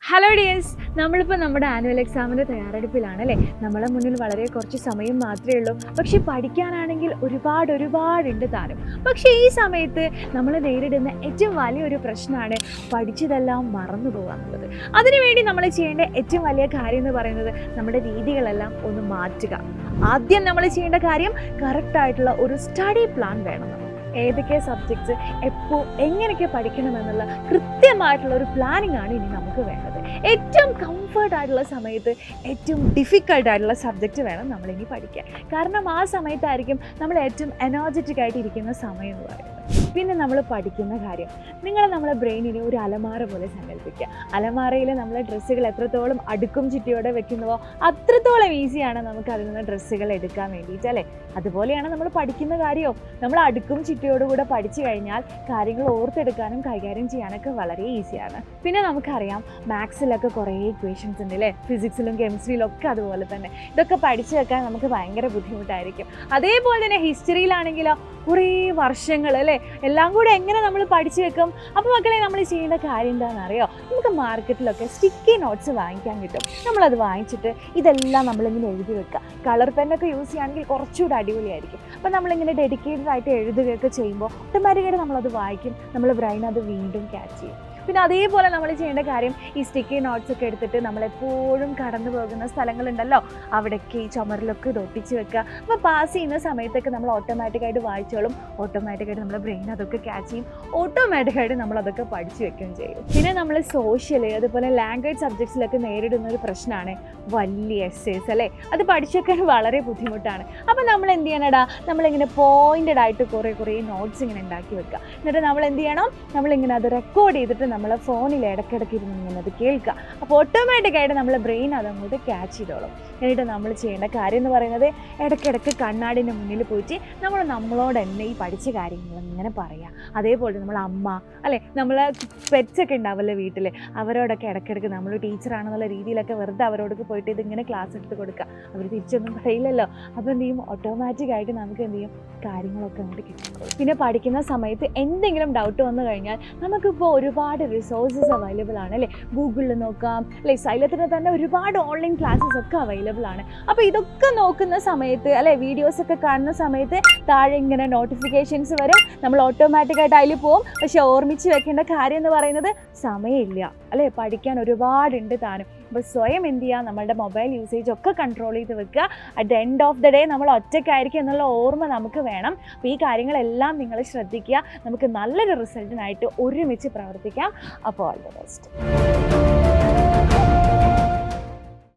Hello dears, നമ്മളിപ്പോൾ നമ്മുടെ annual എക്സാമിൻ്റെ തയ്യാറെടുപ്പിലാണല്ലേ. നമ്മളെ മുന്നിൽ വളരെ കുറച്ച് സമയം മാത്രമേ ഉള്ളൂ. പക്ഷെ പഠിക്കാനാണെങ്കിൽ ഒരുപാടുണ്ട് താനും. പക്ഷേ ഈ സമയത്ത് നമ്മൾ നേരിടുന്ന ഏറ്റവും വലിയൊരു പ്രശ്നമാണ് പഠിച്ചതെല്ലാം മറന്നു പോകുക എന്നുള്ളത്. അതിനുവേണ്ടി നമ്മൾ ചെയ്യേണ്ട ഏറ്റവും വലിയ കാര്യം എന്ന് പറയുന്നത് നമ്മുടെ രീതികളെല്ലാം ഒന്ന് മാറ്റുക. ആദ്യം നമ്മൾ ചെയ്യേണ്ട കാര്യം കറക്റ്റായിട്ടുള്ള ഒരു സ്റ്റഡി പ്ലാൻ വേണം. ഏതൊക്കെ സബ്ജക്ട്സ് എപ്പോൾ എങ്ങനെയൊക്കെ പഠിക്കണമെന്നുള്ള കൃത്യമായിട്ടുള്ള ഒരു പ്ലാനിങ് ആണ് ഇനി നമുക്ക് വേണ്ടത്. ഏറ്റവും കംഫർട്ടായിട്ടുള്ള സമയത്ത് ഏറ്റവും ഡിഫിക്കൽട്ടായിട്ടുള്ള സബ്ജക്റ്റ് വേണം നമ്മളിനി പഠിക്കാൻ. കാരണം ആ സമയത്തായിരിക്കും നമ്മൾ ഏറ്റവും എനർജറ്റിക് ആയിട്ട് ഇരിക്കുന്ന സമയം എന്ന് പറയുന്നത്. പിന്നെ നമ്മൾ പഠിക്കുന്ന കാര്യം, നമ്മളെ ബ്രെയിനിനെ ഒരു അലമാര പോലെ സങ്കല്പിക്കുക. അലമാരയിൽ നമ്മൾ ഡ്രസ്സുകൾ എത്രത്തോളം അടുക്കും ചിട്ടയോടെ വെക്കുന്നുവോ അത്രത്തോളം ഈസിയാണ് നമുക്ക് അതിൽ നിന്ന് ഡ്രസ്സുകൾ എടുക്കാൻ വേണ്ടിയിട്ട്, അല്ലേ? അതുപോലെയാണ് നമ്മൾ പഠിക്കുന്ന കാര്യവും. നമ്മൾ അടുക്കും ചിട്ടയോടുകൂടെ പഠിച്ചു കഴിഞ്ഞാൽ കാര്യങ്ങൾ ഓർത്തെടുക്കാനും കൈകാര്യം ചെയ്യാനൊക്കെ വളരെ ഈസിയാണ്. പിന്നെ നമുക്കറിയാം മാത്സിലൊക്കെ കുറേ ഇക്വേഷൻസ് ഉണ്ട്, അല്ലേ? ഫിസിക്സിലും കെമിസ്ട്രിയിലും ഒക്കെ അതുപോലെ തന്നെ. ഇതൊക്കെ പഠിച്ചു വെക്കാൻ നമുക്ക് ഭയങ്കര ബുദ്ധിമുട്ടായിരിക്കും. അതേപോലെ തന്നെ ഹിസ്റ്ററിയിലാണെങ്കിലോ കുറേ വർഷങ്ങൾ, അല്ലേ? എല്ലാം കൂടെ എങ്ങനെ നമ്മൾ പഠിച്ചു വെക്കും? അപ്പോൾ മക്കളെ, നമ്മൾ ചെയ്യേണ്ട കാര്യം എന്താണെന്നറിയോ? നമുക്ക് മാർക്കറ്റിലൊക്കെ സ്റ്റിക്കി നോട്ട്സ് വാങ്ങിക്കാൻ കിട്ടും. നമ്മളത് വാങ്ങിച്ചിട്ട് ഇതെല്ലാം നമ്മളിങ്ങനെ എഴുതി വെക്കുക. കളർ പെന്നൊക്കെ യൂസ് ചെയ്യുകയാണെങ്കിൽ കുറച്ചുകൂടെ അടിപൊളിയായിരിക്കും. അപ്പോൾ നമ്മളിങ്ങനെ ഡെഡിക്കേറ്റഡ് ആയിട്ട് എഴുതുകയൊക്കെ ചെയ്യുമ്പോൾ ഓട്ടോമാറ്റിക്കായിട്ട് നമ്മളത് വായിക്കും, നമ്മുടെ ബ്രെയിൻ അത് വീണ്ടും ക്യാച്ച് ചെയ്യും. പിന്നെ അതേപോലെ നമ്മൾ ചെയ്യേണ്ട കാര്യം, ഈ സ്റ്റിക്കി നോട്ട്സ് ഒക്കെ എടുത്തിട്ട് നമ്മളെപ്പോഴും കടന്നു പോകുന്ന സ്ഥലങ്ങളുണ്ടല്ലോ, അവിടേക്ക് ഈ ചുമരിലൊക്കെ ഇത് ഒട്ടിച്ച് വെക്കുക. അപ്പോൾ പാസ് ചെയ്യുന്ന സമയത്തൊക്കെ നമ്മൾ ഓട്ടോമാറ്റിക്കായിട്ട് വായിച്ചോളും, ഓട്ടോമാറ്റിക്കായിട്ട് നമ്മുടെ ബ്രെയിൻ അതൊക്കെ ക്യാച്ച് ചെയ്യും, ഓട്ടോമാറ്റിക്കായിട്ട് നമ്മളതൊക്കെ പഠിച്ചു വെക്കുകയും ചെയ്യും. പിന്നെ നമ്മൾ സോഷ്യൽ അതുപോലെ ലാംഗ്വേജ് സബ്ജക്ട്സിലൊക്കെ നേരിടുന്ന ഒരു പ്രശ്നമാണ് വലിയ എസ്സേസ്, അല്ലേ? അത് പഠിച്ചു വെക്കാൻ വളരെ ബുദ്ധിമുട്ടാണ്. അപ്പോൾ നമ്മൾ എന്ത് ചെയ്യണടാ, നമ്മളിങ്ങനെ പോയിൻറ്റഡ് ആയിട്ട് കുറേ നോട്ട്സ് ഇങ്ങനെ ഉണ്ടാക്കി വെക്കുക. എന്നിട്ട് നമ്മൾ എന്ത് ചെയ്യണം, നമ്മളിങ്ങനെ അത് റെക്കോർഡ് ചെയ്തിട്ട് നമ്മളെ ഫോണിൽ ഇടയ്ക്കിടയ്ക്ക് ഇരുന്ന് ഇങ്ങനെ അത് കേൾക്കുക. അപ്പോൾ ഓട്ടോമാറ്റിക്കായിട്ട് നമ്മളെ ബ്രെയിൻ അതങ്ങോട്ട് ക്യാച്ച് ചെയ്തോളും. എന്നിട്ട് നമ്മൾ ചെയ്യേണ്ട കാര്യം എന്ന് പറയുന്നത് ഇടയ്ക്കിടയ്ക്ക് കണ്ണാടിൻ്റെ മുന്നിൽ പോയിട്ട് നമ്മളോട് തന്നെ ഈ പഠിച്ച കാര്യങ്ങൾ ഇങ്ങനെ പറയുക. അതേപോലെ നമ്മൾ അമ്മ, അല്ലേ, നമ്മൾ പെറ്റ്സൊക്കെ ഉണ്ടാവല്ലോ വീട്ടിൽ, അവരോടൊക്കെ ഇടയ്ക്കിടയ്ക്ക് നമ്മൾ ടീച്ചറാണെന്നുള്ള രീതിയിലൊക്കെ വെറുതെ അവരോടൊക്കെ പോയിട്ട് ഇതിങ്ങനെ ക്ലാസ് എടുത്ത് കൊടുക്കുക. അവർ തിരിച്ചൊന്നും പറയില്ലല്ലോ. അപ്പോൾ എന്ത് ചെയ്യും, ഓട്ടോമാറ്റിക്കായിട്ട് നമുക്ക് എന്ത് ചെയ്യും, കാര്യങ്ങളൊക്കെ അങ്ങോട്ട് കിട്ടും. പിന്നെ പഠിക്കുന്ന സമയത്ത് എന്തെങ്കിലും ഡൗട്ട് വന്നു കഴിഞ്ഞാൽ നമുക്കിപ്പോൾ ഒരുപാട് റിസോഴ്സസ് അവൈലബിൾ ആണ്, അല്ലേ? ഗൂഗിളിൽ നോക്കാം, അല്ലേ? സൈലത്തിന് തന്നെ ഒരുപാട് ഓൺലൈൻ ക്ലാസ്സസ് ഒക്കെ അവൈലബിൾ ആണ്. അപ്പോൾ ഇതൊക്കെ നോക്കുന്ന സമയത്ത്, അല്ലേ, വീഡിയോസൊക്കെ കാണുന്ന സമയത്ത് താഴെ ഇങ്ങനെ നോട്ടിഫിക്കേഷൻസ് വരും, നമ്മൾ ഓട്ടോമാറ്റിക്കായിട്ട് അതിൽ പോകും. പക്ഷെ ഓർമ്മിച്ച് വെക്കേണ്ട കാര്യം എന്ന് പറയുന്നത് സമയമില്ല, അല്ലേ? പഠിക്കാൻ ഒരുപാടുണ്ട് താനും. അപ്പോൾ സ്വയം എന്ത് ചെയ്യുക, നമ്മളുടെ മൊബൈൽ യൂസേജ് ഒക്കെ കൺട്രോൾ ചെയ്ത് വെക്കുക. At the end of the day നമ്മൾ ഒറ്റയ്ക്കായിരിക്കും എന്നുള്ള ഓർമ്മ നമുക്ക് വേണം. അപ്പോൾ ഈ കാര്യങ്ങളെല്ലാം നിങ്ങൾ ശ്രദ്ധിക്കുക. നമുക്ക് നല്ലൊരു റിസൾട്ടിനായിട്ട് ഒരുമിച്ച് പ്രവർത്തിക്കാം. അപ്പോൾ ഓൾ ദ ബെസ്റ്റ്.